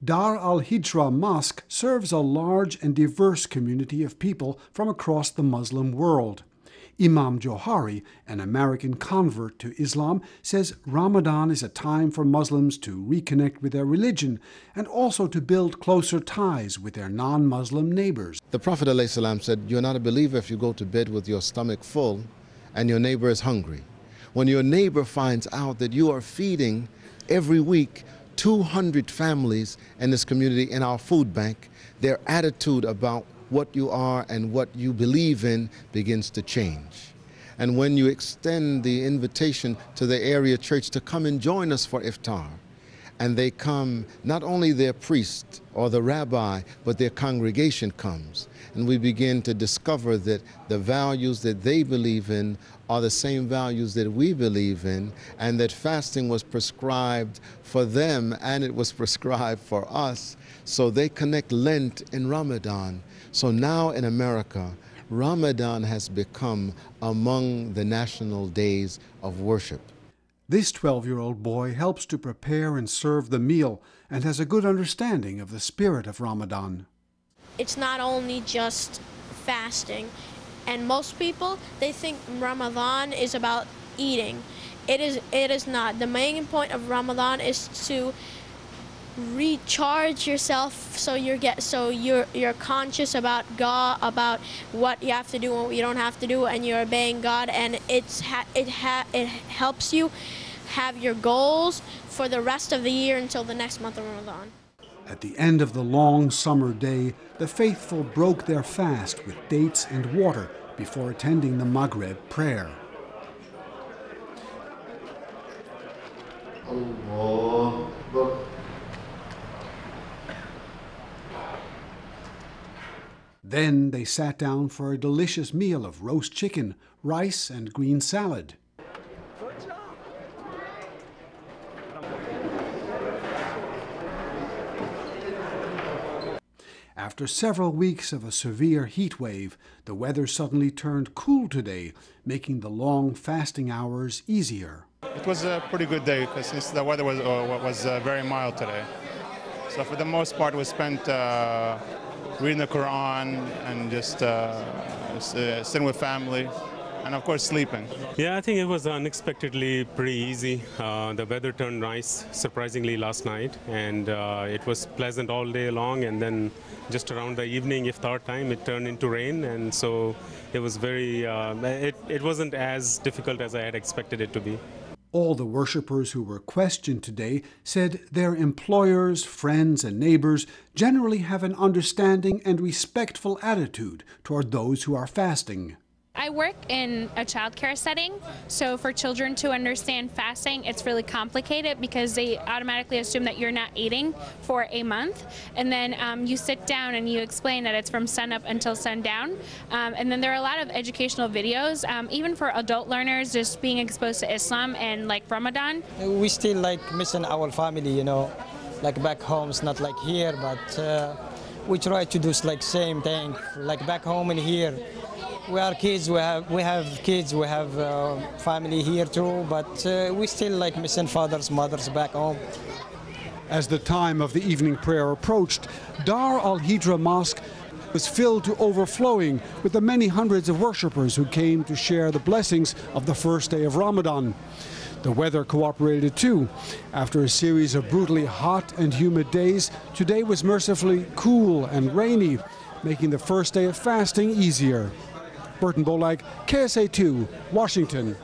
Dar Al-Hijrah Mosque serves a large and diverse community of people from across the Muslim world. Imam Johari, an American convert to Islam, says Ramadan is a time for Muslims to reconnect with their religion and also to build closer ties with their non-Muslim neighbors. The Prophet ﷺ said, "You're not a believer if you go to bed with your stomach full and your neighbor is hungry." When your neighbor finds out that you are feeding every week 200 families in this community in our food bank, their attitude about what you are and what you believe in begins to change. And when you extend the invitation to the area church to come and join us for Iftar, and they come, not only their priest or the rabbi, but their congregation comes, and we begin to discover that the values that they believe in are the same values that we believe in, and that fasting was prescribed for them and it was prescribed for us. So they connect Lent and Ramadan. So now in America, Ramadan has become among the national days of worship. This 12-year-old boy helps to prepare and serve the meal and has a good understanding of the spirit of Ramadan. It's not only just fasting, and most people, they think Ramadan is about eating. It is not. The main point of Ramadan is to recharge yourself, so you're conscious about God, about what you have to do and what you don't have to do, and you're obeying God, and it helps you have your goals for the rest of the year until the next month of Ramadan. At the end of the long summer day, the faithful broke their fast with dates and water before attending the Maghrib prayer. Then they sat down for a delicious meal of roast chicken, rice, and green salad. After several weeks of a severe heat wave, the weather suddenly turned cool today, making the long fasting hours easier. It was a pretty good day since the weather was very mild today. So for the most part, we spent reading the Quran and just sitting with family, and of course sleeping. Yeah, I think it was unexpectedly pretty easy. The weather turned nice, surprisingly, last night, and it was pleasant all day long, and then just around the evening, Iftar time, it turned into rain, and so it was very, it wasn't as difficult as I had expected it to be. All the worshippers who were questioned today said their employers, friends, and neighbors generally have an understanding and respectful attitude toward those who are fasting. I work in a childcare setting, so for children to understand fasting, it's really complicated because they automatically assume that you're not eating for a month, and then you sit down and you explain that it's from sunup until sundown, and then there are a lot of educational videos, even for adult learners, just being exposed to Islam and like Ramadan. We still like missing our family, you know, like back home. It's not like here, but we try to do like same thing, like back home and here. We are kids, we have kids, we have family here too, but we still like missing fathers, mothers back home. As the time of the evening prayer approached, Dar Al-Hijrah Mosque was filled to overflowing with the many hundreds of worshippers who came to share the blessings of the first day of Ramadan. The weather cooperated too. After a series of brutally hot and humid days, today was mercifully cool and rainy, making the first day of fasting easier. Malek, KSA2, Washington.